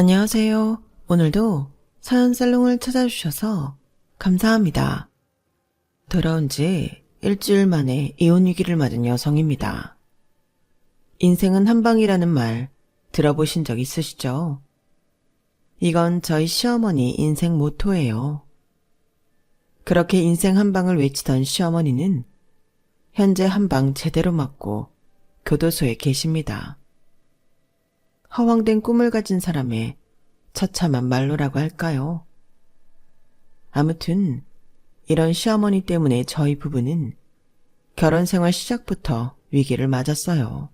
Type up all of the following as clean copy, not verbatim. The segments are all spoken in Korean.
안녕하세요. 오늘도 사연 살롱을 찾아주셔서 감사합니다. 돌아온 지 일주일 만에 이혼 위기를 맞은 여성입니다. 인생은 한 방이라는 말 들어보신 적 있으시죠? 이건 저희 시어머니 인생 모토예요. 그렇게 인생 한 방을 외치던 시어머니는 현재 한 방 제대로 맞고 교도소에 계십니다. 허황된 꿈을 가진 사람의 처참한 말로라고 할까요? 아무튼 이런 시어머니 때문에 저희 부부는 결혼 생활 시작부터 위기를 맞았어요.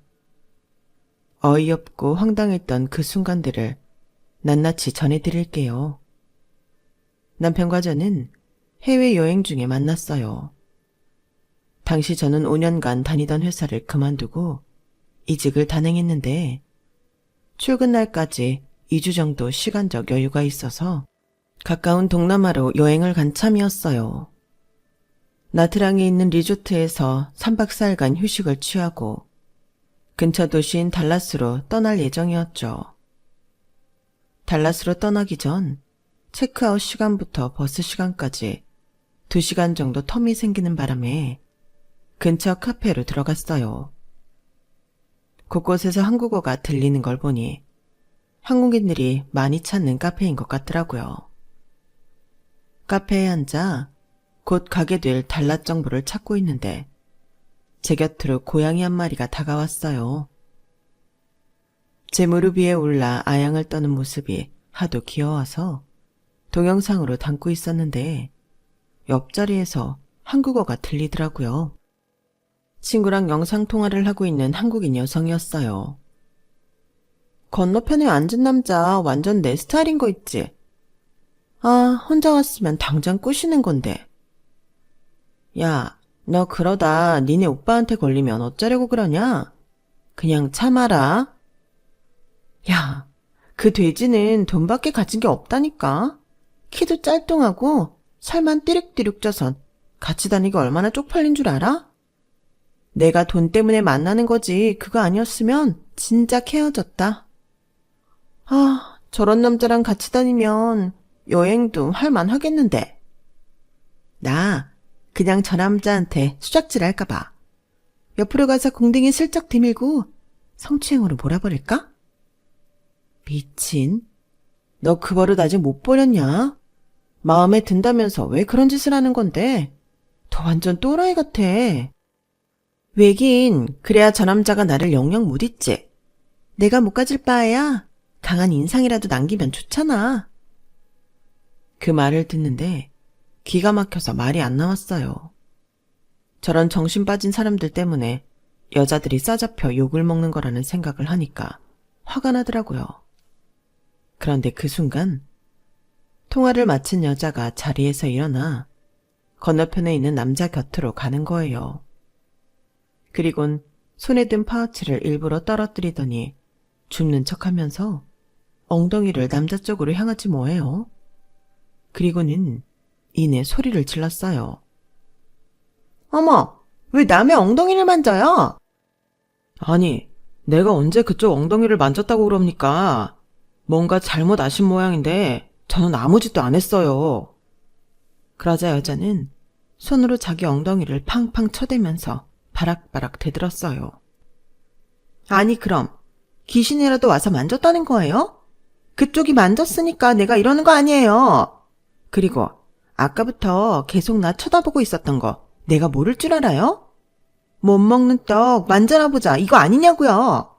어이없고 황당했던 그 순간들을 낱낱이 전해드릴게요. 남편과 저는 해외여행 중에 만났어요. 당시 저는 5년간 다니던 회사를 그만두고 이직을 단행했는데 출근 날까지 2주 정도 시간적 여유가 있어서 가까운 동남아로 여행을 간 참이었어요. 나트랑에 있는 리조트에서 3박 4일간 휴식을 취하고 근처 도시인 달라스로 떠날 예정이었죠. 달라스로 떠나기 전 체크아웃 시간부터 버스 시간까지 2시간 정도 텀이 생기는 바람에 근처 카페로 들어갔어요. 곳곳에서 한국어가 들리는 걸 보니 한국인들이 많이 찾는 카페인 것 같더라고요. 카페에 앉아 곧 가게 될 달랏 정보를 찾고 있는데 제 곁으로 고양이 한 마리가 다가왔어요. 제 무릎 위에 올라 아양을 떠는 모습이 하도 귀여워서 동영상으로 담고 있었는데 옆자리에서 한국어가 들리더라고요. 친구랑 영상통화를 하고 있는 한국인 여성이었어요. 건너편에 앉은 남자 완전 내 스타일인 거 있지? 아, 혼자 왔으면 당장 꼬시는 건데. 야, 너 그러다 니네 오빠한테 걸리면 어쩌려고 그러냐? 그냥 참아라. 야, 그 돼지는 돈밖에 가진 게 없다니까. 키도 짤뚱하고 살만 띠룩띠룩 쪄서 같이 다니기 얼마나 쪽팔린 줄 알아? 내가 돈 때문에 만나는 거지 그거 아니었으면 진작 헤어졌다. 아, 저런 남자랑 같이 다니면 여행도 할만 하겠는데. 나 그냥 저 남자한테 수작질 할까봐 옆으로 가서 궁둥이 슬쩍 디밀고 성추행으로 몰아버릴까? 미친. 너 그 버릇 아직 못 버렸냐? 마음에 든다면서 왜 그런 짓을 하는 건데? 더 완전 또라이 같아. 왜긴 그래야 저 남자가 나를 영영 못 잊지. 내가 못 가질 바에야 강한 인상이라도 남기면 좋잖아. 그 말을 듣는데 기가 막혀서 말이 안 나왔어요. 저런 정신 빠진 사람들 때문에 여자들이 싸잡혀 욕을 먹는 거라는 생각을 하니까 화가 나더라고요. 그런데 그 순간 통화를 마친 여자가 자리에서 일어나 건너편에 있는 남자 곁으로 가는 거예요. 그리곤 손에 든 파우치를 일부러 떨어뜨리더니 줍는 척하면서 엉덩이를 남자 쪽으로 향하지 뭐예요. 그리고는 이내 소리를 질렀어요. 어머, 왜 남의 엉덩이를 만져요? 아니, 내가 언제 그쪽 엉덩이를 만졌다고 그럽니까? 뭔가 잘못 아신 모양인데 저는 아무 짓도 안 했어요. 그러자 여자는 손으로 자기 엉덩이를 팡팡 쳐대면서 바락바락 대들었어요. 아니 그럼 귀신이라도 와서 만졌다는 거예요? 그쪽이 만졌으니까 내가 이러는 거 아니에요. 그리고 아까부터 계속 나 쳐다보고 있었던 거 내가 모를 줄 알아요? 못 먹는 떡 만져나 보자 이거 아니냐고요.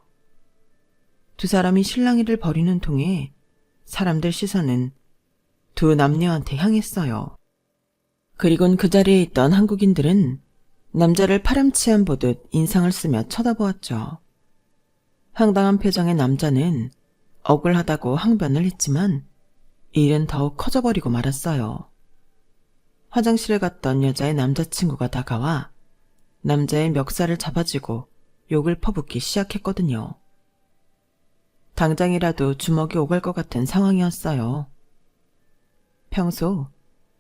두 사람이 실랑이를 벌이는 통에 사람들 시선은 두 남녀한테 향했어요. 그리곤 그 자리에 있던 한국인들은 남자를 파렴치한 보듯 인상을 쓰며 쳐다보았죠. 황당한 표정의 남자는 억울하다고 항변을 했지만 일은 더욱 커져버리고 말았어요. 화장실에 갔던 여자의 남자친구가 다가와 남자의 멱살을 잡아쥐고 욕을 퍼붓기 시작했거든요. 당장이라도 주먹이 오갈 것 같은 상황이었어요. 평소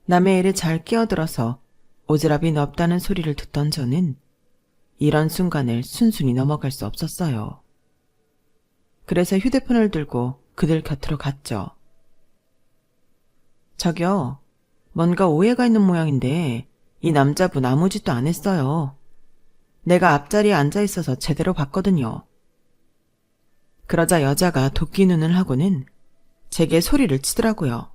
남의 일에 잘 끼어들어서 오지랖이 넓다는 소리를 듣던 저는 이런 순간을 순순히 넘어갈 수 없었어요. 그래서 휴대폰을 들고 그들 곁으로 갔죠. 저기요, 뭔가 오해가 있는 모양인데 이 남자분 아무 짓도 안 했어요. 내가 앞자리에 앉아 있어서 제대로 봤거든요. 그러자 여자가 도끼 눈을 하고는 제게 소리를 치더라고요.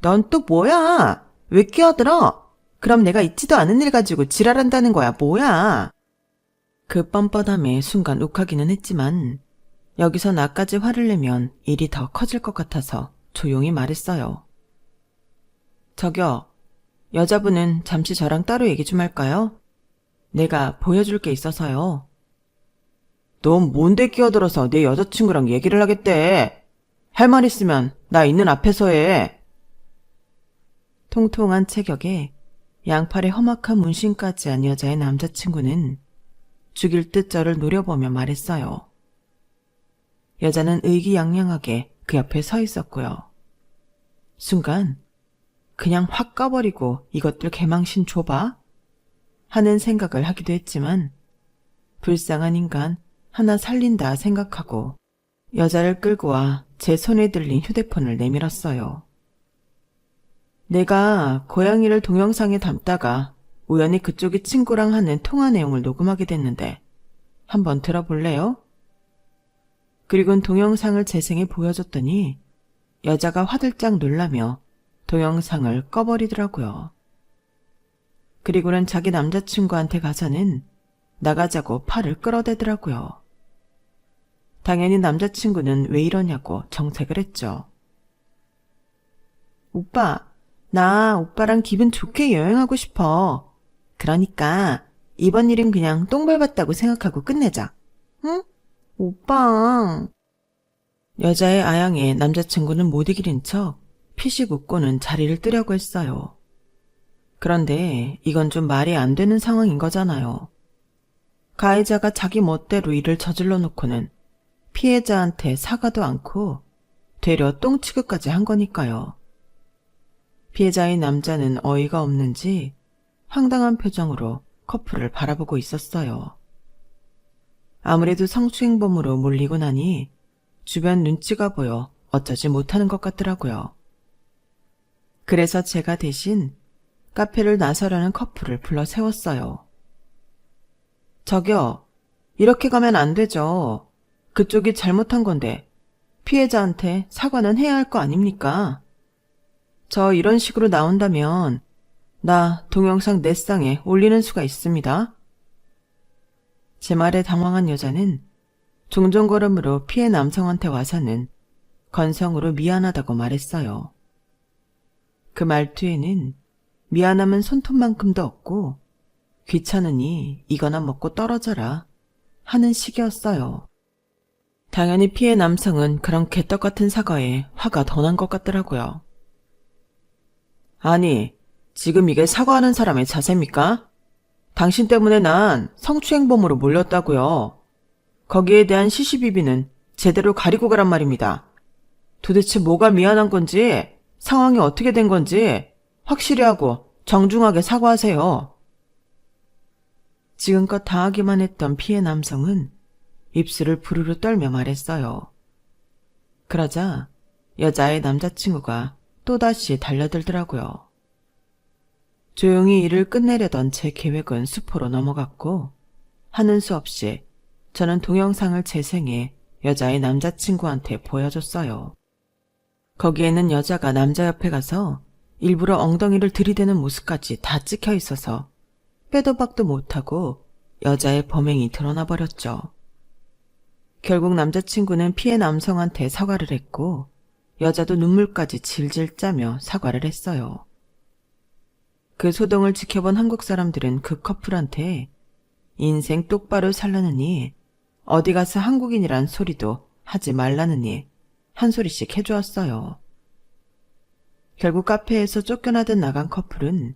넌 또 뭐야? 왜 끼어들어? 그럼 내가 있지도 않은 일 가지고 지랄한다는 거야, 뭐야? 그 뻔뻔함에 순간 욱하기는 했지만 여기서 나까지 화를 내면 일이 더 커질 것 같아서 조용히 말했어요. 저기요, 여자분은 잠시 저랑 따로 얘기 좀 할까요? 내가 보여줄 게 있어서요. 넌 뭔데 끼어들어서 내 여자친구랑 얘기를 하겠대? 할 말 있으면 나 있는 앞에서 해. 통통한 체격에 양팔에 험악한 문신까지 한 여자의 남자친구는 죽일 듯 저를 노려보며 말했어요. 여자는 의기양양하게 그 옆에 서 있었고요. 순간 그냥 확 까버리고 이것들 개망신 줘봐? 하는 생각을 하기도 했지만 불쌍한 인간 하나 살린다 생각하고 여자를 끌고 와 제 손에 들린 휴대폰을 내밀었어요. 내가 고양이를 동영상에 담다가 우연히 그쪽이 친구랑 하는 통화 내용을 녹음하게 됐는데 한번 들어볼래요? 그리고는 동영상을 재생해 보여줬더니 여자가 화들짝 놀라며 동영상을 꺼버리더라고요. 그리고는 자기 남자친구한테 가서는 나가자고 팔을 끌어대더라고요. 당연히 남자친구는 왜 이러냐고 정색을 했죠. 오빠, 나 오빠랑 기분 좋게 여행하고 싶어. 그러니까 이번 일은 그냥 똥 밟았다고 생각하고 끝내자. 응? 오빠. 여자의 아양에 남자친구는 못 이기는 척 피식 웃고는 자리를 뜨려고 했어요. 그런데 이건 좀 말이 안 되는 상황인 거잖아요. 가해자가 자기 멋대로 일을 저질러 놓고는 피해자한테 사과도 않고 되려 똥 취급까지 한 거니까요. 피해자인 남자는 어이가 없는지 황당한 표정으로 커플을 바라보고 있었어요. 아무래도 성추행범으로 몰리고 나니 주변 눈치가 보여 어쩌지 못하는 것 같더라고요. 그래서 제가 대신 카페를 나서려는 커플을 불러 세웠어요. 저기요, 이렇게 가면 안 되죠. 그쪽이 잘못한 건데 피해자한테 사과는 해야 할 거 아닙니까? 저 이런 식으로 나온다면 나 동영상 넷상에 올리는 수가 있습니다. 제 말에 당황한 여자는 종종걸음으로 피해 남성한테 와서는 건성으로 미안하다고 말했어요. 그 말투에는 미안함은 손톱만큼도 없고 귀찮으니 이거나 먹고 떨어져라 하는 식이었어요. 당연히 피해 남성은 그런 개떡 같은 사과에 화가 더 난 것 같더라고요. 아니, 지금 이게 사과하는 사람의 자세입니까? 당신 때문에 난 성추행범으로 몰렸다고요. 거기에 대한 시시비비는 제대로 가리고 가란 말입니다. 도대체 뭐가 미안한 건지, 상황이 어떻게 된 건지 확실히 하고 정중하게 사과하세요. 지금껏 당하기만 했던 피해 남성은 입술을 부르르 떨며 말했어요. 그러자 여자의 남자친구가 또다시 달려들더라고요. 조용히 일을 끝내려던 제 계획은 수포로 넘어갔고 하는 수 없이 저는 동영상을 재생해 여자의 남자친구한테 보여줬어요. 거기에는 여자가 남자 옆에 가서 일부러 엉덩이를 들이대는 모습까지 다 찍혀 있어서 빼도 박도 못하고 여자의 범행이 드러나 버렸죠. 결국 남자친구는 피해 남성한테 사과를 했고 여자도 눈물까지 질질 짜며 사과를 했어요. 그 소동을 지켜본 한국 사람들은 그 커플한테 인생 똑바로 살라느니 어디 가서 한국인이란 소리도 하지 말라느니 한 소리씩 해주었어요. 결국 카페에서 쫓겨나듯 나간 커플은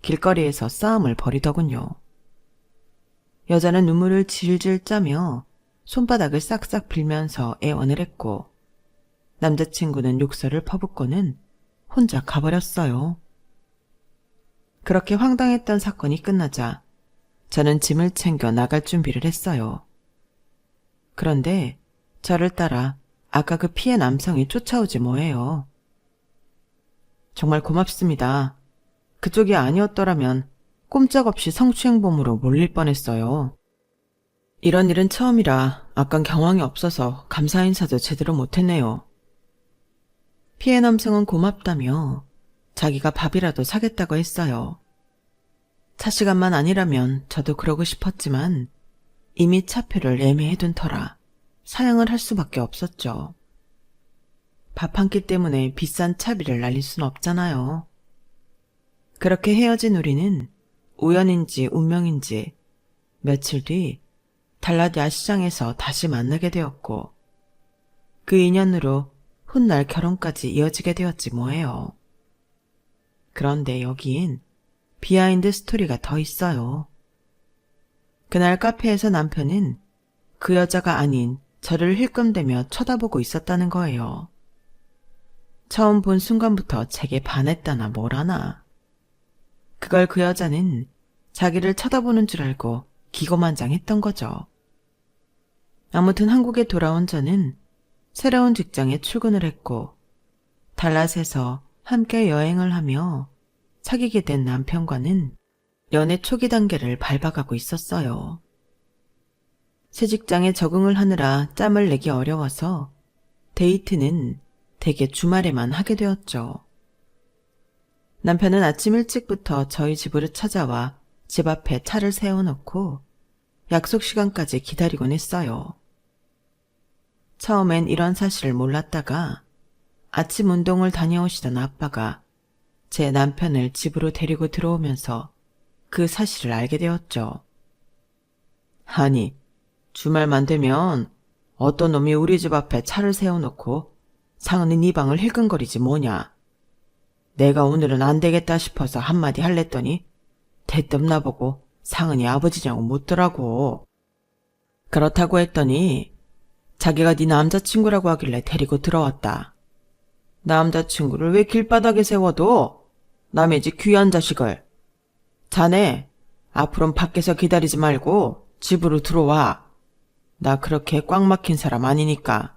길거리에서 싸움을 벌이더군요. 여자는 눈물을 질질 짜며 손바닥을 싹싹 빌면서 애원을 했고 남자친구는 욕설을 퍼붓고는 혼자 가버렸어요. 그렇게 황당했던 사건이 끝나자 저는 짐을 챙겨 나갈 준비를 했어요. 그런데 저를 따라 아까 그 피해 남성이 쫓아오지 뭐예요. 정말 고맙습니다. 그쪽이 아니었더라면 꼼짝없이 성추행범으로 몰릴 뻔했어요. 이런 일은 처음이라 아깐 경황이 없어서 감사 인사도 제대로 못했네요. 피해 남성은 고맙다며 자기가 밥이라도 사겠다고 했어요. 차 시간만 아니라면 저도 그러고 싶었지만 이미 차표를 예매해둔 터라 사양을 할 수밖에 없었죠. 밥 한 끼 때문에 비싼 차비를 날릴 순 없잖아요. 그렇게 헤어진 우리는 우연인지 운명인지 며칠 뒤 달랏 야시장에서 다시 만나게 되었고 그 인연으로 훗날 결혼까지 이어지게 되었지 뭐예요. 그런데 여긴 비하인드 스토리가 더 있어요. 그날 카페에서 남편은 그 여자가 아닌 저를 힐끔대며 쳐다보고 있었다는 거예요. 처음 본 순간부터 제게 반했다나 뭐라나. 그걸 그 여자는 자기를 쳐다보는 줄 알고 기고만장했던 거죠. 아무튼 한국에 돌아온 저는 새로운 직장에 출근을 했고 달랏에서 함께 여행을 하며 사귀게 된 남편과는 연애 초기 단계를 밟아가고 있었어요. 새 직장에 적응을 하느라 짬을 내기 어려워서 데이트는 대개 주말에만 하게 되었죠. 남편은 아침 일찍부터 저희 집으로 찾아와 집 앞에 차를 세워놓고 약속 시간까지 기다리곤 했어요. 처음엔 이런 사실을 몰랐다가 아침 운동을 다녀오시던 아빠가 제 남편을 집으로 데리고 들어오면서 그 사실을 알게 되었죠. 아니, 주말만 되면 어떤 놈이 우리 집 앞에 차를 세워놓고 상은이 네 방을 힐끔거리지 뭐냐. 내가 오늘은 안 되겠다 싶어서 한마디 할랬더니 대뜸 나보고 상은이 아버지냐고 묻더라고. 그렇다고 했더니 자기가 네 남자친구라고 하길래 데리고 들어왔다. 남자친구를 왜 길바닥에 세워둬? 남의 집 귀한 자식을. 자네, 앞으론 밖에서 기다리지 말고 집으로 들어와. 나 그렇게 꽉 막힌 사람 아니니까.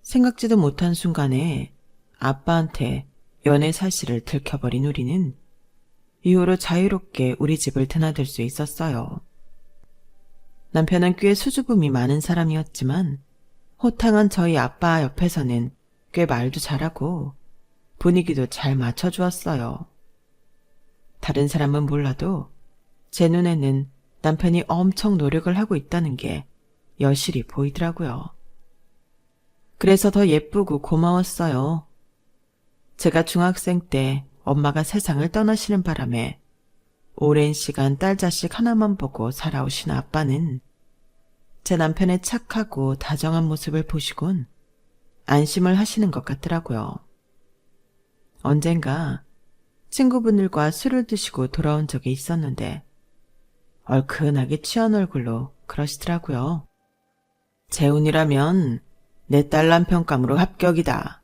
생각지도 못한 순간에 아빠한테 연애 사실을 들켜버린 우리는 이후로 자유롭게 우리 집을 드나들 수 있었어요. 남편은 꽤 수줍음이 많은 사람이었지만 호탕한 저희 아빠 옆에서는 꽤 말도 잘하고 분위기도 잘 맞춰주었어요. 다른 사람은 몰라도 제 눈에는 남편이 엄청 노력을 하고 있다는 게 여실히 보이더라고요. 그래서 더 예쁘고 고마웠어요. 제가 중학생 때 엄마가 세상을 떠나시는 바람에 오랜 시간 딸 자식 하나만 보고 살아오신 아빠는 제 남편의 착하고 다정한 모습을 보시곤 안심을 하시는 것 같더라고요. 언젠가 친구분들과 술을 드시고 돌아온 적이 있었는데 얼큰하게 취한 얼굴로 그러시더라고요. 재훈이라면 내 딸 남편감으로 합격이다.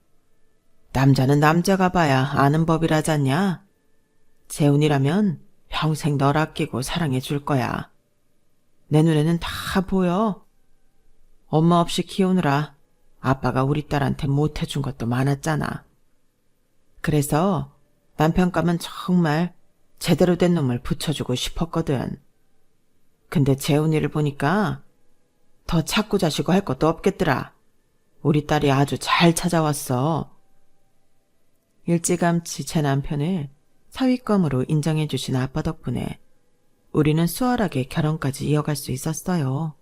남자는 남자가 봐야 아는 법이라잖냐. 재훈이라면 평생 널 아끼고 사랑해 줄 거야. 내 눈에는 다 보여. 엄마 없이 키우느라 아빠가 우리 딸한테 못해준 것도 많았잖아. 그래서 남편감은 정말 제대로 된 놈을 붙여주고 싶었거든. 근데 재훈이를 보니까 더 찾고 자시고 할 것도 없겠더라. 우리 딸이 아주 잘 찾아왔어. 일찌감치 제 남편을 사위감으로 인정해 주신 아빠 덕분에 우리는 수월하게 결혼까지 이어갈 수 있었어요.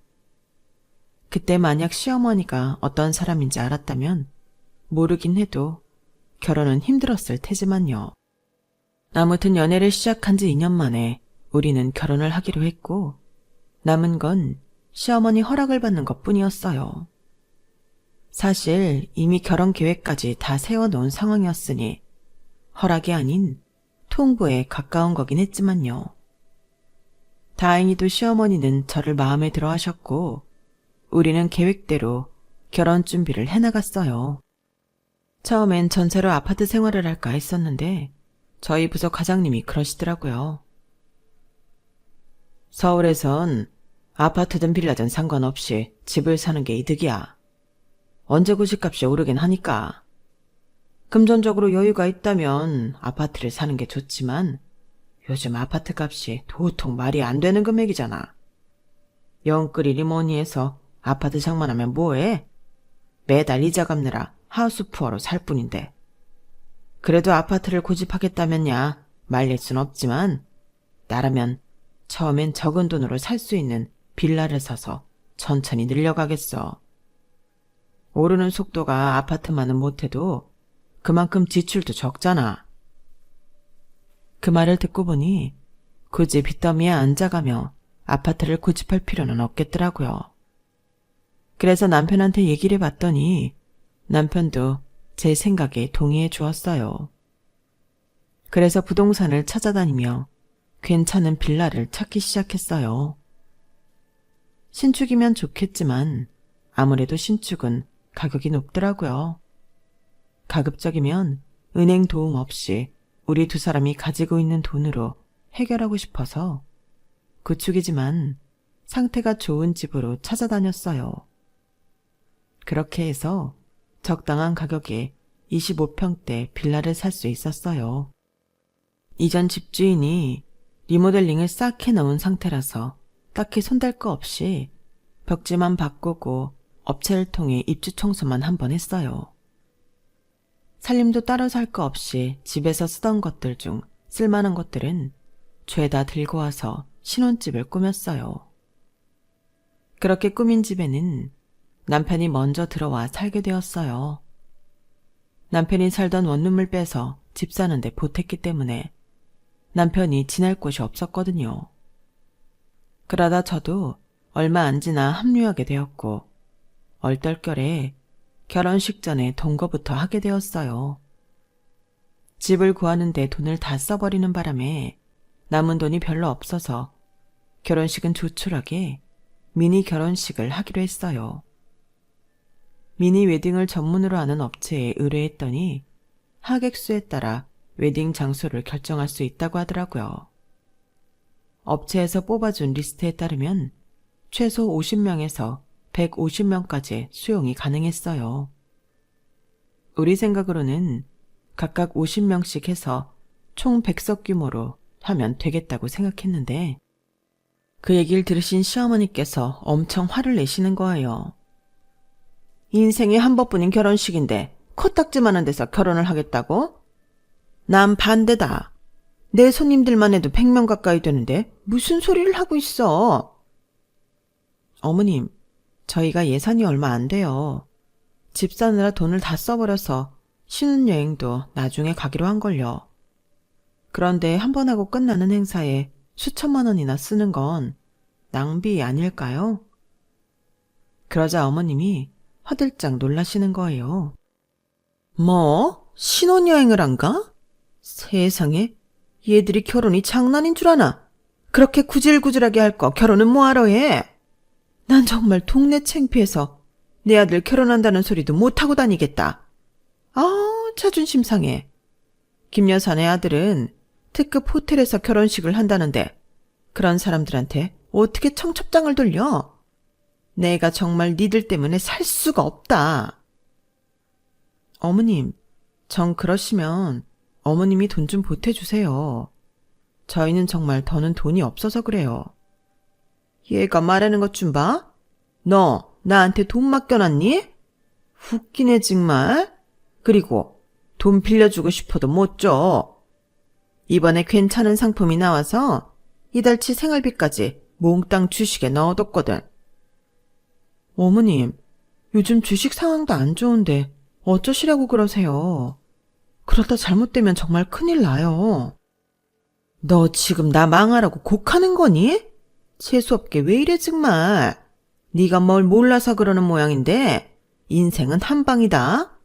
그때 만약 시어머니가 어떤 사람인지 알았다면 모르긴 해도 결혼은 힘들었을 테지만요. 아무튼 연애를 시작한 지 2년 만에 우리는 결혼을 하기로 했고 남은 건 시어머니 허락을 받는 것뿐이었어요. 사실 이미 결혼 계획까지 다 세워놓은 상황이었으니 허락이 아닌 통보에 가까운 거긴 했지만요. 다행히도 시어머니는 저를 마음에 들어 하셨고 우리는 계획대로 결혼 준비를 해나갔어요. 처음엔 전세로 아파트 생활을 할까 했었는데 저희 부서 과장님이 그러시더라고요. 서울에선 아파트든 빌라든 상관없이 집을 사는 게 이득이야. 언제 고집값이 오르긴 하니까. 금전적으로 여유가 있다면 아파트를 사는 게 좋지만 요즘 아파트 값이 도통 말이 안 되는 금액이잖아. 영끌이리 뭐니 해서 아파트 장만하면 뭐해? 매달 이자 갚느라 하우스푸어로 살 뿐인데. 그래도 아파트를 고집하겠다면야 말릴 순 없지만 나라면 처음엔 적은 돈으로 살 수 있는 빌라를 사서 천천히 늘려가겠어. 오르는 속도가 아파트만은 못해도 그만큼 지출도 적잖아. 그 말을 듣고 보니 굳이 빚더미에 앉아가며 아파트를 고집할 필요는 없겠더라고요. 그래서 남편한테 얘기를 해봤더니 남편도 제 생각에 동의해 주었어요. 그래서 부동산을 찾아다니며 괜찮은 빌라를 찾기 시작했어요. 신축이면 좋겠지만 아무래도 신축은 가격이 높더라고요. 가급적이면 은행 도움 없이 우리 두 사람이 가지고 있는 돈으로 해결하고 싶어서 구축이지만 상태가 좋은 집으로 찾아다녔어요. 그렇게 해서 적당한 가격에 25평대 빌라를 살 수 있었어요. 이전 집주인이 리모델링을 싹 해놓은 상태라서 딱히 손댈 거 없이 벽지만 바꾸고 업체를 통해 입주 청소만 한 번 했어요. 살림도 따로 살 거 없이 집에서 쓰던 것들 중 쓸만한 것들은 죄다 들고 와서 신혼집을 꾸몄어요. 그렇게 꾸민 집에는 남편이 먼저 들어와 살게 되었어요. 남편이 살던 원룸을 빼서 집 사는데 보탰기 때문에 남편이 지낼 곳이 없었거든요. 그러다 저도 얼마 안 지나 합류하게 되었고 얼떨결에 결혼식 전에 동거부터 하게 되었어요. 집을 구하는데 돈을 다 써버리는 바람에 남은 돈이 별로 없어서 결혼식은 조촐하게 미니 결혼식을 하기로 했어요. 미니 웨딩을 전문으로 하는 업체에 의뢰했더니 하객 수에 따라 웨딩 장소를 결정할 수 있다고 하더라고요. 업체에서 뽑아준 리스트에 따르면 최소 50명에서 150명까지 수용이 가능했어요. 우리 생각으로는 각각 50명씩 해서 총 100석 규모로 하면 되겠다고 생각했는데 그 얘기를 들으신 시어머니께서 엄청 화를 내시는 거예요. 인생에 한 번뿐인 결혼식인데 코딱지만한 데서 결혼을 하겠다고? 난 반대다. 내 손님들만 해도 100명 가까이 되는데 무슨 소리를 하고 있어? 어머님, 저희가 예산이 얼마 안 돼요. 집 사느라 돈을 다 써버려서 신혼여행도 나중에 가기로 한걸요. 그런데 한 번 하고 끝나는 행사에 수천만 원이나 쓰는 건 낭비 아닐까요? 그러자 어머님이 화들짝 놀라시는 거예요. 뭐? 신혼여행을 안 가? 세상에, 얘들이 결혼이 장난인 줄 아나? 그렇게 구질구질하게 할 거 결혼은 뭐하러 해? 난 정말 동네 창피해서 내 아들 결혼한다는 소리도 못하고 다니겠다. 자존심 상해. 김 여사네 아들은 특급 호텔에서 결혼식을 한다는데 그런 사람들한테 어떻게 청첩장을 돌려? 내가 정말 니들 때문에 살 수가 없다. 어머님, 정 그러시면 어머님이 돈 좀 보태주세요. 저희는 정말 더는 돈이 없어서 그래요. 얘가 말하는 것 좀 봐. 너 나한테 돈 맡겨놨니? 웃기네 정말. 그리고 돈 빌려주고 싶어도 못 줘. 이번에 괜찮은 상품이 나와서 이달치 생활비까지 몽땅 주식에 넣어뒀거든. 어머님, 요즘 주식 상황도 안 좋은데 어쩌시라고 그러세요. 그러다 잘못되면 정말 큰일 나요. 너 지금 나 망하라고 곡하는 거니? 재수없게 왜 이래 정말. 네가 뭘 몰라서 그러는 모양인데 인생은 한 방이다.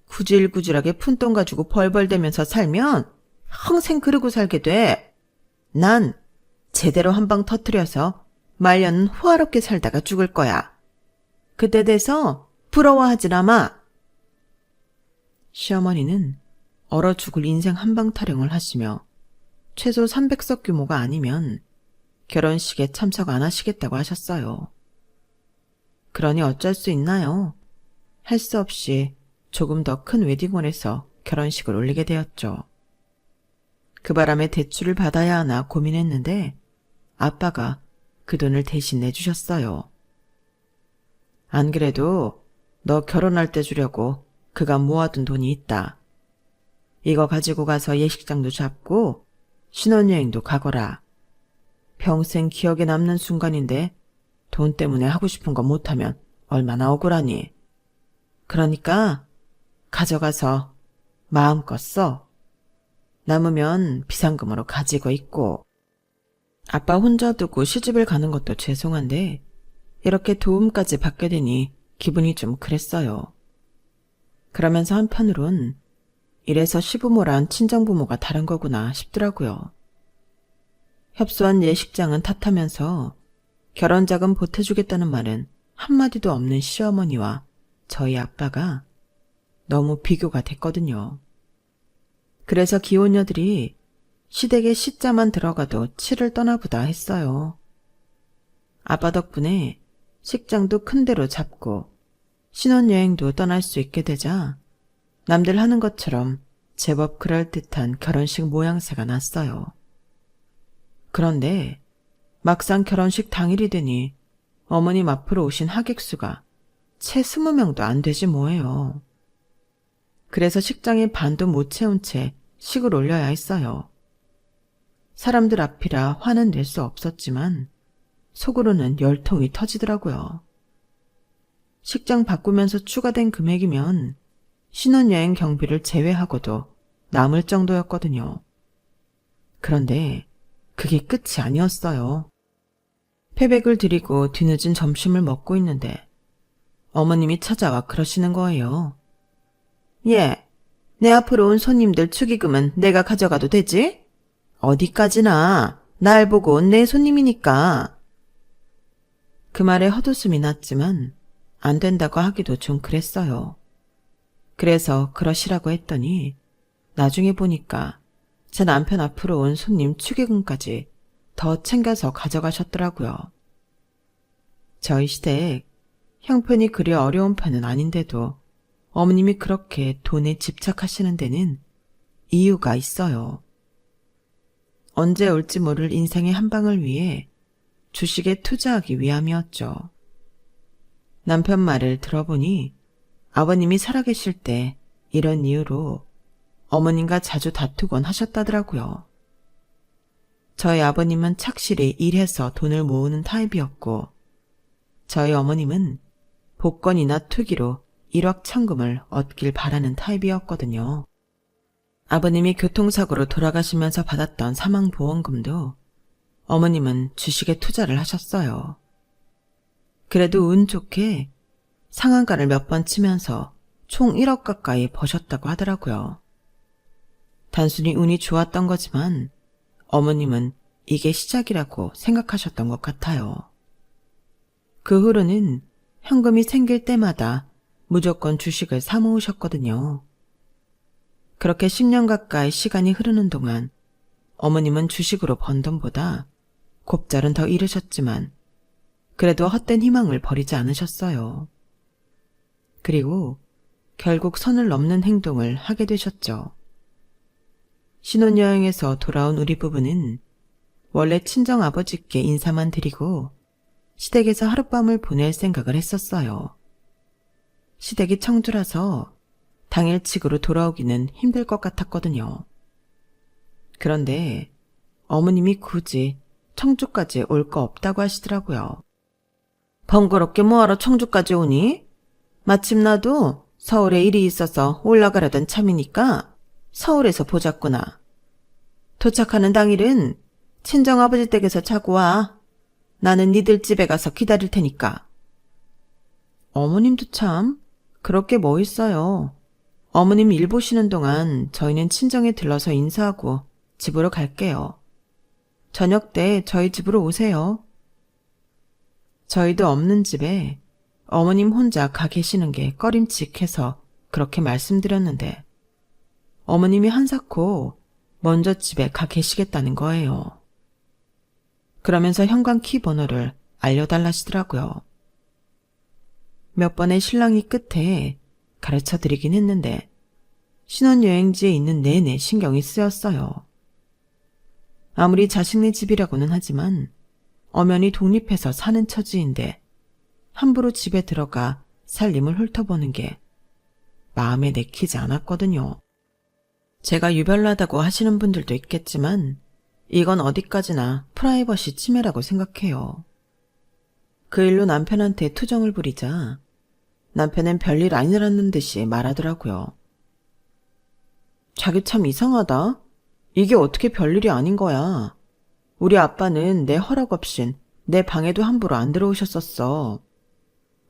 구질구질하게 푼돈 가지고 벌벌대면서 살면 평생 그러고 살게 돼. 난 제대로 한 방 터뜨려서 말년은 호화롭게 살다가 죽을 거야. 그때 돼서 부러워하지나 마. 시어머니는 얼어 죽을 인생 한방 타령을 하시며 최소 300석 규모가 아니면 결혼식에 참석 안 하시겠다고 하셨어요. 그러니 어쩔 수 있나요? 할 수 없이 조금 더 큰 웨딩홀에서 결혼식을 올리게 되었죠. 그 바람에 대출을 받아야 하나 고민했는데 아빠가 그 돈을 대신 내주셨어요. 안 그래도 너 결혼할 때 주려고 그가 모아둔 돈이 있다. 이거 가지고 가서 예식장도 잡고 신혼여행도 가거라. 평생 기억에 남는 순간인데 돈 때문에 하고 싶은 거 못하면 얼마나 억울하니. 그러니까 가져가서 마음껏 써. 남으면 비상금으로 가지고 있고. 아빠 혼자 두고 시집을 가는 것도 죄송한데 이렇게 도움까지 받게 되니 기분이 좀 그랬어요. 그러면서 한편으론 이래서 시부모란 친정부모가 다른 거구나 싶더라고요. 협소한 예식장은 탓하면서 결혼자금 보태주겠다는 말은 한마디도 없는 시어머니와 저희 아빠가 너무 비교가 됐거든요. 그래서 기혼녀들이 시댁에 시자만 들어가도 치를 떠나보다 했어요. 아빠 덕분에 식장도 큰 데로 잡고 신혼여행도 떠날 수 있게 되자 남들 하는 것처럼 제법 그럴듯한 결혼식 모양새가 났어요. 그런데 막상 결혼식 당일이 되니 어머님 앞으로 오신 하객 수가 채 20명도 안 되지 뭐예요. 그래서 식장의 반도 못 채운 채 식을 올려야 했어요. 사람들 앞이라 화는 낼 수 없었지만 속으로는 열통이 터지더라고요. 식장 바꾸면서 추가된 금액이면 신혼여행 경비를 제외하고도 남을 정도였거든요. 그런데 그게 끝이 아니었어요. 패백을 드리고 뒤늦은 점심을 먹고 있는데 어머님이 찾아와 그러시는 거예요. 예, 내 앞으로 온 손님들 축의금은 내가 가져가도 되지? 어디까지나 날 보고 온 내 손님이니까. 그 말에 헛웃음이 났지만 안 된다고 하기도 좀 그랬어요. 그래서 그러시라고 했더니 나중에 보니까 제 남편 앞으로 온 손님 축의금까지 더 챙겨서 가져가셨더라고요. 저희 시댁 형편이 그리 어려운 편은 아닌데도 어머님이 그렇게 돈에 집착하시는 데는 이유가 있어요. 언제 올지 모를 인생의 한 방을 위해 주식에 투자하기 위함이었죠. 남편 말을 들어보니 아버님이 살아계실 때 이런 이유로 어머님과 자주 다투곤 하셨다더라고요. 저희 아버님은 착실히 일해서 돈을 모으는 타입이었고 저희 어머님은 복권이나 투기로 1억 천금을 얻길 바라는 타입이었거든요. 아버님이 교통사고로 돌아가시면서 받았던 사망보험금도 어머님은 주식에 투자를 하셨어요. 그래도 운 좋게 상한가를 몇 번 치면서 총 1억 가까이 버셨다고 하더라고요. 단순히 운이 좋았던 거지만 어머님은 이게 시작이라고 생각하셨던 것 같아요. 그 후로는 현금이 생길 때마다 무조건 주식을 사 모으셨거든요. 그렇게 10년 가까이 시간이 흐르는 동안 어머님은 주식으로 번 돈보다 곱절은 더 잃으셨지만 그래도 헛된 희망을 버리지 않으셨어요. 그리고 결국 선을 넘는 행동을 하게 되셨죠. 신혼여행에서 돌아온 우리 부부는 원래 친정아버지께 인사만 드리고 시댁에서 하룻밤을 보낼 생각을 했었어요. 시댁이 청주라서 당일치기로 돌아오기는 힘들 것 같았거든요. 그런데 어머님이 굳이 청주까지 올 거 없다고 하시더라고요. 번거롭게 뭐하러 청주까지 오니? 마침 나도 서울에 일이 있어서 올라가려던 참이니까 서울에서 보자꾸나. 도착하는 당일은 친정아버지 댁에서 자고 와. 나는 니들 집에 가서 기다릴 테니까. 어머님도 참 그렇게 뭐 있어요. 어머님 일 보시는 동안 저희는 친정에 들러서 인사하고 집으로 갈게요. 저녁 때 저희 집으로 오세요. 저희도 없는 집에 어머님 혼자 가 계시는 게 꺼림칙해서 그렇게 말씀드렸는데 어머님이 한사코 먼저 집에 가 계시겠다는 거예요. 그러면서 현관 키 번호를 알려달라시더라고요. 몇 번의 실랑이 끝에 가르쳐 드리긴 했는데 신혼여행지에 있는 내내 신경이 쓰였어요. 아무리 자식네 집이라고는 하지만 엄연히 독립해서 사는 처지인데 함부로 집에 들어가 살림을 훑어보는 게 마음에 내키지 않았거든요. 제가 유별나다고 하시는 분들도 있겠지만 이건 어디까지나 프라이버시 침해라고 생각해요. 그 일로 남편한테 투정을 부리자 남편은 별일 아니라는 듯이 말하더라고요. 자기 참 이상하다. 이게 어떻게 별일이 아닌 거야. 우리 아빠는 내 허락 없인 내 방에도 함부로 안 들어오셨었어.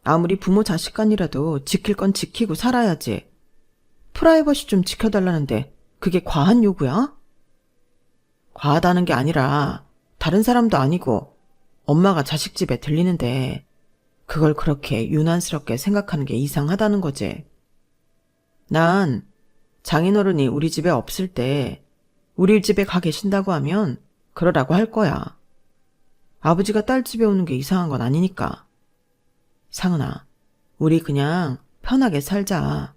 아무리 부모 자식 간이라도 지킬 건 지키고 살아야지. 프라이버시 좀 지켜달라는데 그게 과한 요구야? 과하다는 게 아니라 다른 사람도 아니고 엄마가 자식 집에 들리는데 그걸 그렇게 유난스럽게 생각하는 게 이상하다는 거지. 난 장인어른이 우리 집에 없을 때 우리 집에 가 계신다고 하면 그러라고 할 거야. 아버지가 딸 집에 오는 게 이상한 건 아니니까. 상은아, 우리 그냥 편하게 살자.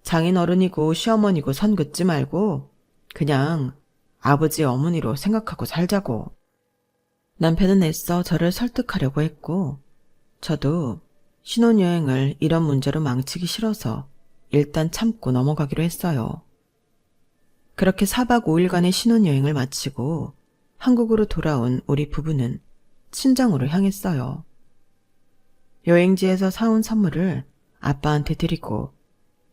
장인어른이고 시어머니고 선 긋지 말고 그냥 아버지 어머니로 생각하고 살자고. 남편은 애써 저를 설득하려고 했고 저도 신혼여행을 이런 문제로 망치기 싫어서 일단 참고 넘어가기로 했어요. 그렇게 4박 5일간의 신혼여행을 마치고 한국으로 돌아온 우리 부부는 친정으로 향했어요. 여행지에서 사온 선물을 아빠한테 드리고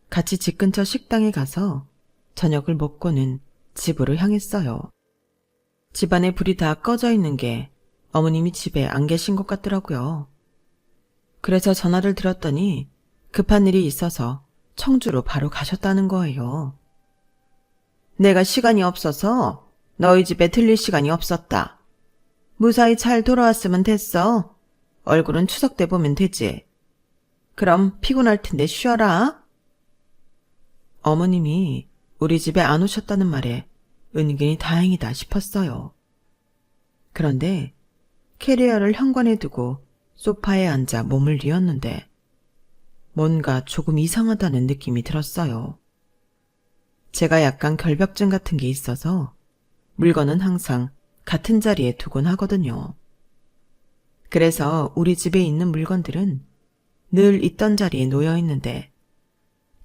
같이 집 근처 식당에 가서 저녁을 먹고는 집으로 향했어요. 집안에 불이 다 꺼져 있는 게 어머님이 집에 안 계신 것 같더라고요. 그래서 전화를 드렸더니 급한 일이 있어서 청주로 바로 가셨다는 거예요. 내가 시간이 없어서 너희 집에 들릴 시간이 없었다. 무사히 잘 돌아왔으면 됐어. 얼굴은 추석 때 보면 되지. 그럼 피곤할 텐데 쉬어라. 어머님이 우리 집에 안 오셨다는 말에 은근히 다행이다 싶었어요. 그런데 캐리어를 현관에 두고 소파에 앉아 몸을 뉘었는데 뭔가 조금 이상하다는 느낌이 들었어요. 제가 약간 결벽증 같은 게 있어서 물건은 항상 같은 자리에 두곤 하거든요. 그래서 우리 집에 있는 물건들은 늘 있던 자리에 놓여 있는데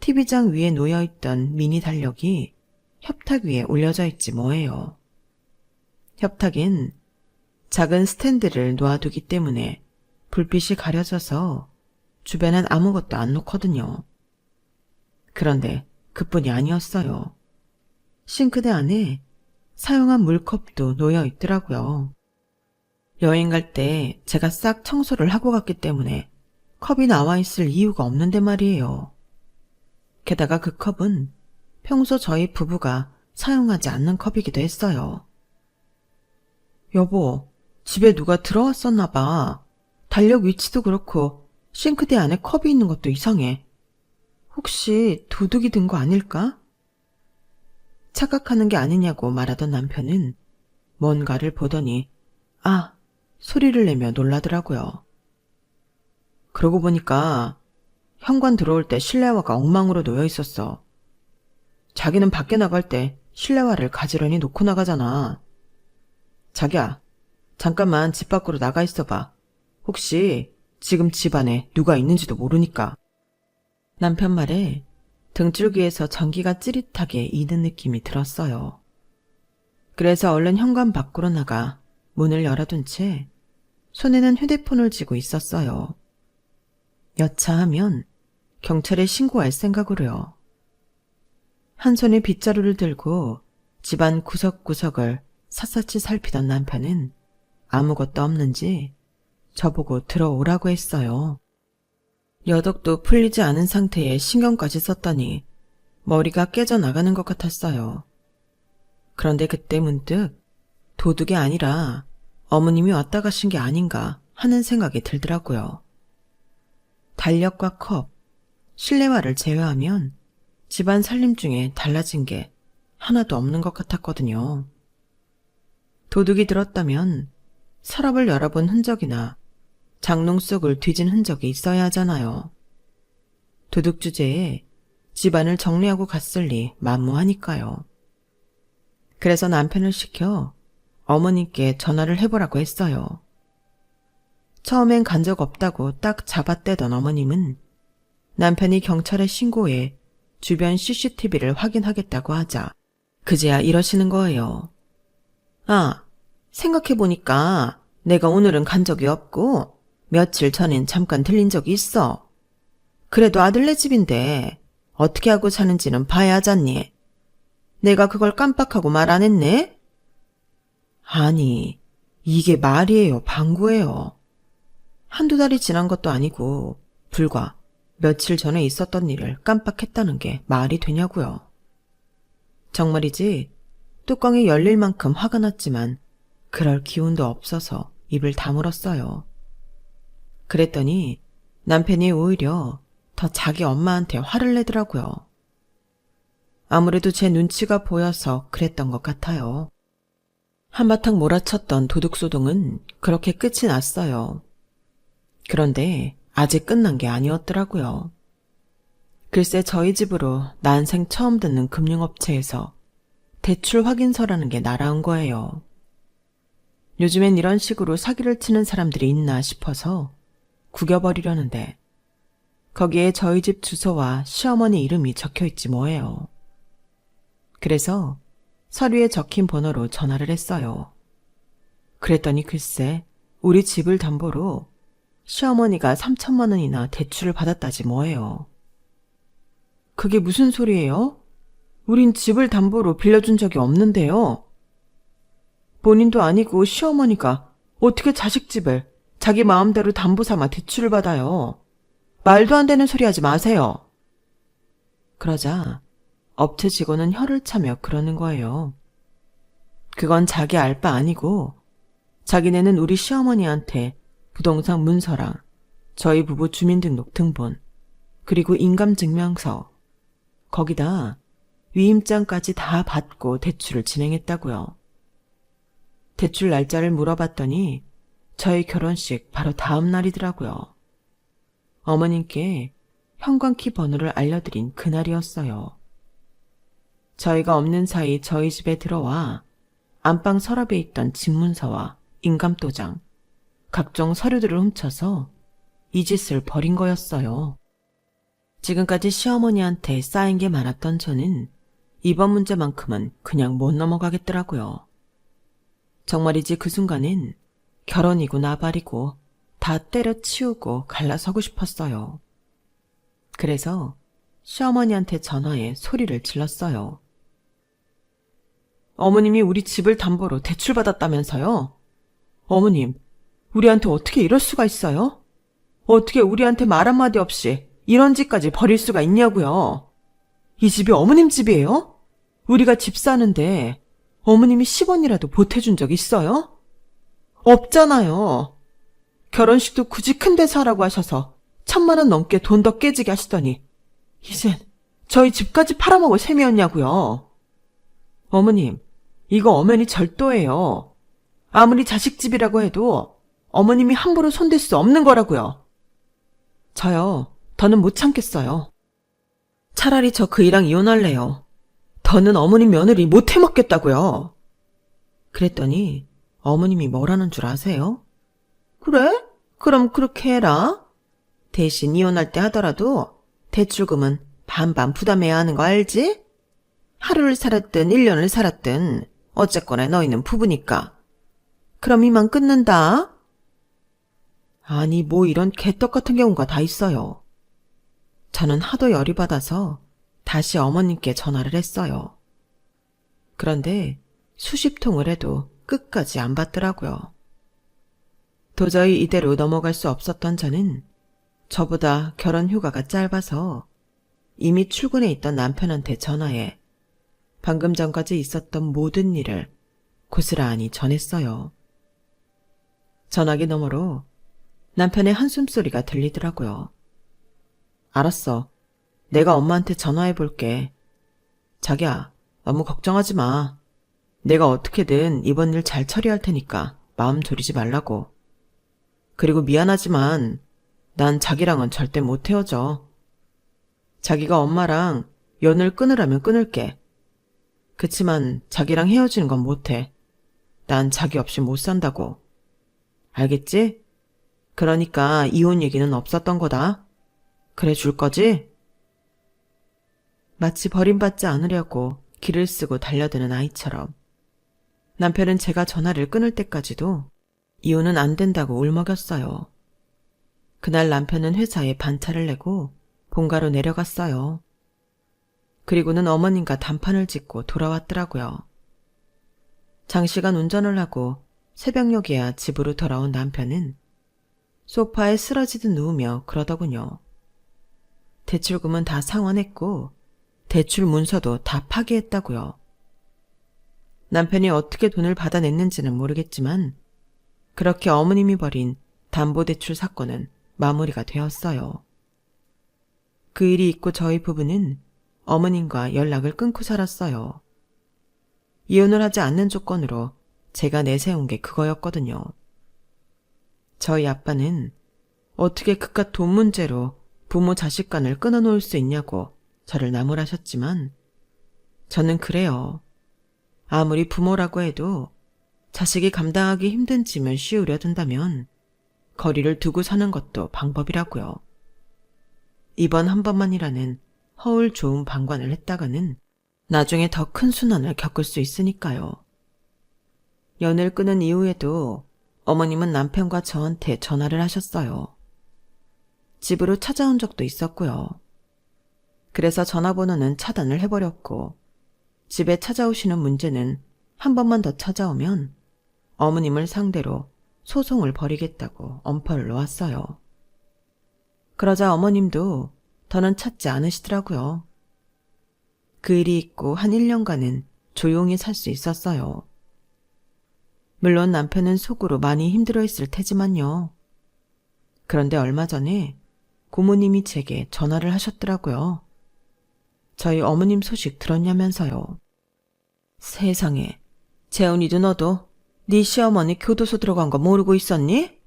TV장 위에 놓여 있던 미니 달력이 협탁 위에 올려져 있지 뭐예요. 협탁엔 작은 스탠드를 놓아두기 때문에 불빛이 가려져서 주변엔 아무것도 안 놓거든요. 그런데 그뿐이 아니었어요. 싱크대 안에 사용한 물컵도 놓여 있더라고요. 여행 갈 때 제가 싹 청소를 하고 갔기 때문에 컵이 나와 있을 이유가 없는데 말이에요. 게다가 그 컵은 평소 저희 부부가 사용하지 않는 컵이기도 했어요. 여보, 집에 누가 들어왔었나 봐. 달력 위치도 그렇고 싱크대 안에 컵이 있는 것도 이상해. 혹시 도둑이 든 거 아닐까? 착각하는 게 아니냐고 말하던 남편은 뭔가를 보더니 아! 소리를 내며 놀라더라고요. 그러고 보니까 현관 들어올 때 실내화가 엉망으로 놓여 있었어. 자기는 밖에 나갈 때 실내화를 가지런히 놓고 나가잖아. 자기야, 잠깐만 집 밖으로 나가 있어봐. 혹시 지금 집 안에 누가 있는지도 모르니까. 남편 말에 등줄기에서 전기가 찌릿하게 이는 느낌이 들었어요. 그래서 얼른 현관 밖으로 나가 문을 열어둔 채 손에는 휴대폰을 쥐고 있었어요. 여차하면 경찰에 신고할 생각으로요. 한 손에 빗자루를 들고 집안 구석구석을 샅샅이 살피던 남편은 아무것도 없는지 저보고 들어오라고 했어요. 여독도 풀리지 않은 상태에 신경까지 썼더니 머리가 깨져나가는 것 같았어요. 그런데 그때 문득 도둑이 아니라 어머님이 왔다 가신 게 아닌가 하는 생각이 들더라고요. 달력과 컵, 실내화를 제외하면 집안 살림 중에 달라진 게 하나도 없는 것 같았거든요. 도둑이 들었다면 서랍을 열어본 흔적이나 장롱 속을 뒤진 흔적이 있어야 하잖아요. 도둑 주제에 집안을 정리하고 갔을리 만무하니까요. 그래서 남편을 시켜 어머님께 전화를 해보라고 했어요. 처음엔 간 적 없다고 딱 잡아떼던 어머님은 남편이 경찰에 신고해 주변 CCTV를 확인하겠다고 하자 그제야 이러시는 거예요. 아, 생각해보니까 내가 오늘은 간 적이 없고 며칠 전엔 잠깐 들린 적이 있어. 그래도 아들네 집인데 어떻게 하고 사는지는 봐야 하잖니. 내가 그걸 깜빡하고 말 안 했네? 아니, 이게 말이에요, 방구예요. 한두 달이 지난 것도 아니고 불과 며칠 전에 있었던 일을 깜빡했다는 게 말이 되냐고요. 정말이지 뚜껑이 열릴 만큼 화가 났지만 그럴 기운도 없어서 입을 다물었어요. 그랬더니 남편이 오히려 더 자기 엄마한테 화를 내더라고요. 아무래도 제 눈치가 보여서 그랬던 것 같아요. 한바탕 몰아쳤던 도둑소동은 그렇게 끝이 났어요. 그런데 아직 끝난 게 아니었더라고요. 글쎄 저희 집으로 난생 처음 듣는 금융업체에서 대출 확인서라는 게 날아온 거예요. 요즘엔 이런 식으로 사기를 치는 사람들이 있나 싶어서 구겨버리려는데 거기에 저희 집 주소와 시어머니 이름이 적혀있지 뭐예요. 그래서 서류에 적힌 번호로 전화를 했어요. 그랬더니 글쎄 우리 집을 담보로 시어머니가 3천만 원이나 대출을 받았다지 뭐예요. 그게 무슨 소리예요? 우린 집을 담보로 빌려준 적이 없는데요. 본인도 아니고 시어머니가 어떻게 자식 집을 자기 마음대로 담보 삼아 대출을 받아요. 말도 안 되는 소리 하지 마세요. 그러자 업체 직원은 혀를 차며 그러는 거예요. 그건 자기 알 바 아니고 자기네는 우리 시어머니한테 부동산 문서랑 저희 부부 주민등록 등본 그리고 인감증명서 거기다 위임장까지 다 받고 대출을 진행했다고요. 대출 날짜를 물어봤더니 저희 결혼식 바로 다음 날이더라고요. 어머님께 현관키 번호를 알려드린 그날이었어요. 저희가 없는 사이 저희 집에 들어와 안방 서랍에 있던 집문서와 인감도장, 각종 서류들을 훔쳐서 이 짓을 벌인 거였어요. 지금까지 시어머니한테 쌓인 게 많았던 저는 이번 문제만큼은 그냥 못 넘어가겠더라고요. 정말이지 그 순간엔 결혼이고 나발이고 다 때려치우고 갈라서고 싶었어요. 그래서 시어머니한테 전화해 소리를 질렀어요. 어머님이 우리 집을 담보로 대출받았다면서요? 어머님, 우리한테 어떻게 이럴 수가 있어요? 어떻게 우리한테 말 한마디 없이 이런 짓까지 벌일 수가 있냐고요? 이 집이 어머님 집이에요? 우리가 집 사는데 어머님이 10원이라도 보태준 적 있어요? 없잖아요. 결혼식도 굳이 큰 데서 하라고 하셔서 1,000만 원 넘게 돈 더 깨지게 하시더니 이젠 저희 집까지 팔아먹을 셈이었냐고요. 어머님, 이거 엄연히 절도예요. 아무리 자식 집이라고 해도 어머님이 함부로 손댈 수 없는 거라고요. 저요, 더는 못 참겠어요. 차라리 저 그이랑 이혼할래요. 더는 어머님 며느리 못 해먹겠다고요. 그랬더니 어머님이 뭐라는 줄 아세요? 그래? 그럼 그렇게 해라. 대신 이혼할 때 하더라도 대출금은 반반 부담해야 하는 거 알지? 하루를 살았든 1년을 살았든 어쨌거나 너희는 부부니까. 그럼 이만 끊는다. 아니 뭐 이런 개떡 같은 경우가 다 있어요. 저는 하도 열이 받아서 다시 어머님께 전화를 했어요. 그런데 수십 통을 해도 끝까지 안 받더라고요. 도저히 이대로 넘어갈 수 없었던 저는 저보다 결혼 휴가가 짧아서 이미 출근해 있던 남편한테 전화해 방금 전까지 있었던 모든 일을 고스란히 전했어요. 전화기 너머로 남편의 한숨소리가 들리더라고요. 알았어. 내가 엄마한테 전화해 볼게. 자기야, 너무 걱정하지 마. 내가 어떻게든 이번 일 잘 처리할 테니까 마음 졸이지 말라고. 그리고 미안하지만 난 자기랑은 절대 못 헤어져. 자기가 엄마랑 연을 끊으라면 끊을게. 그치만 자기랑 헤어지는 건 못해. 난 자기 없이 못 산다고. 알겠지? 그러니까 이혼 얘기는 없었던 거다. 그래 줄 거지? 마치 버림받지 않으려고 기를 쓰고 달려드는 아이처럼 남편은 제가 전화를 끊을 때까지도 이혼은 안 된다고 울먹였어요. 그날 남편은 회사에 반차를 내고 본가로 내려갔어요. 그리고는 어머님과 단판을 짓고 돌아왔더라고요. 장시간 운전을 하고 새벽녘에야 집으로 돌아온 남편은 소파에 쓰러지듯 누우며 그러더군요. 대출금은 다 상환했고 대출 문서도 다 파기했다고요. 남편이 어떻게 돈을 받아냈는지는 모르겠지만 그렇게 어머님이 벌인 담보대출 사건은 마무리가 되었어요. 그 일이 있고 저희 부부는 어머님과 연락을 끊고 살았어요. 이혼을 하지 않는 조건으로 제가 내세운 게 그거였거든요. 저희 아빠는 어떻게 그깟 돈 문제로 부모 자식 간을 끊어놓을 수 있냐고 저를 나무라셨지만 저는 그래요. 아무리 부모라고 해도 자식이 감당하기 힘든 짐을 씌우려 든다면 거리를 두고 사는 것도 방법이라고요. 이번 한 번만이라는 허울 좋은 방관을 했다가는 나중에 더 큰 순환을 겪을 수 있으니까요. 연을 끊은 이후에도 어머님은 남편과 저한테 전화를 하셨어요. 집으로 찾아온 적도 있었고요. 그래서 전화번호는 차단을 해버렸고 집에 찾아오시는 문제는 한 번만 더 찾아오면 어머님을 상대로 소송을 벌이겠다고 엄포를 놓았어요. 그러자 어머님도 더는 찾지 않으시더라고요. 그 일이 있고 한 1년간은 조용히 살 수 있었어요. 물론 남편은 속으로 많이 힘들어했을 테지만요. 그런데 얼마 전에 고모님이 제게 전화를 하셨더라고요. 저희 어머님 소식 들었냐면서요. 세상에, 재훈이도 너도 네 시어머니 교도소 들어간 거 모르고 있었니?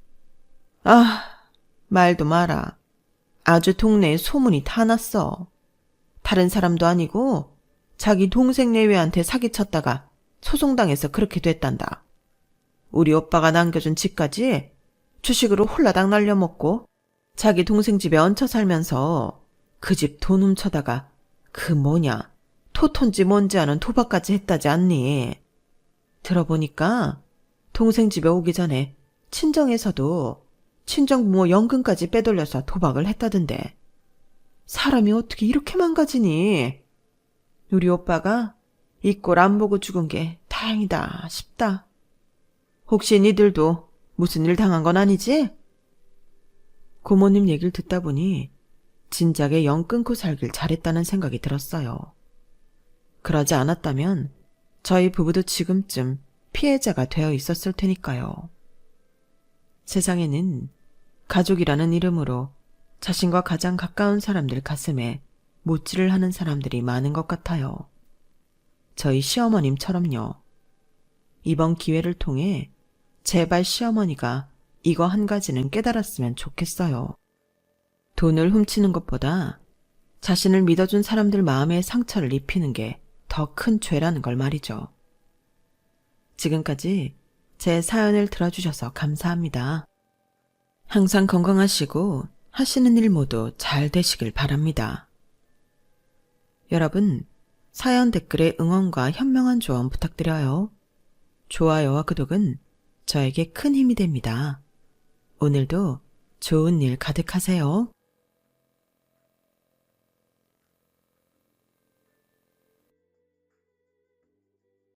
아, 말도 마라. 아주 동네에 소문이 다 났어. 다른 사람도 아니고 자기 동생 내외한테 사기쳤다가 소송당해서 그렇게 됐단다. 우리 오빠가 남겨준 집까지 주식으로 홀라당 날려먹고 자기 동생 집에 얹혀 살면서 그 집 돈 훔쳐다가 그 토톤지 뭔지 아는 도박까지 했다지 않니? 들어보니까 동생 집에 오기 전에 친정에서도 친정부모 연금까지 빼돌려서 도박을 했다던데. 사람이 어떻게 이렇게 망가지니? 우리 오빠가 이 꼴 안 보고 죽은 게 다행이다 싶다. 혹시 니들도 무슨 일 당한 건 아니지? 고모님 얘기를 듣다 보니 진작에 연 끊고 살길 잘했다는 생각이 들었어요. 그러지 않았다면 저희 부부도 지금쯤 피해자가 되어 있었을 테니까요. 세상에는 가족이라는 이름으로 자신과 가장 가까운 사람들 가슴에 못질을 하는 사람들이 많은 것 같아요. 저희 시어머님처럼요. 이번 기회를 통해 제발 시어머니가 이거 한 가지는 깨달았으면 좋겠어요. 돈을 훔치는 것보다 자신을 믿어준 사람들 마음에 상처를 입히는 게 더 큰 죄라는 걸 말이죠. 지금까지 제 사연을 들어주셔서 감사합니다. 항상 건강하시고 하시는 일 모두 잘 되시길 바랍니다. 여러분, 사연 댓글에 응원과 현명한 조언 부탁드려요. 좋아요와 구독은 저에게 큰 힘이 됩니다. 오늘도 좋은 일 가득하세요.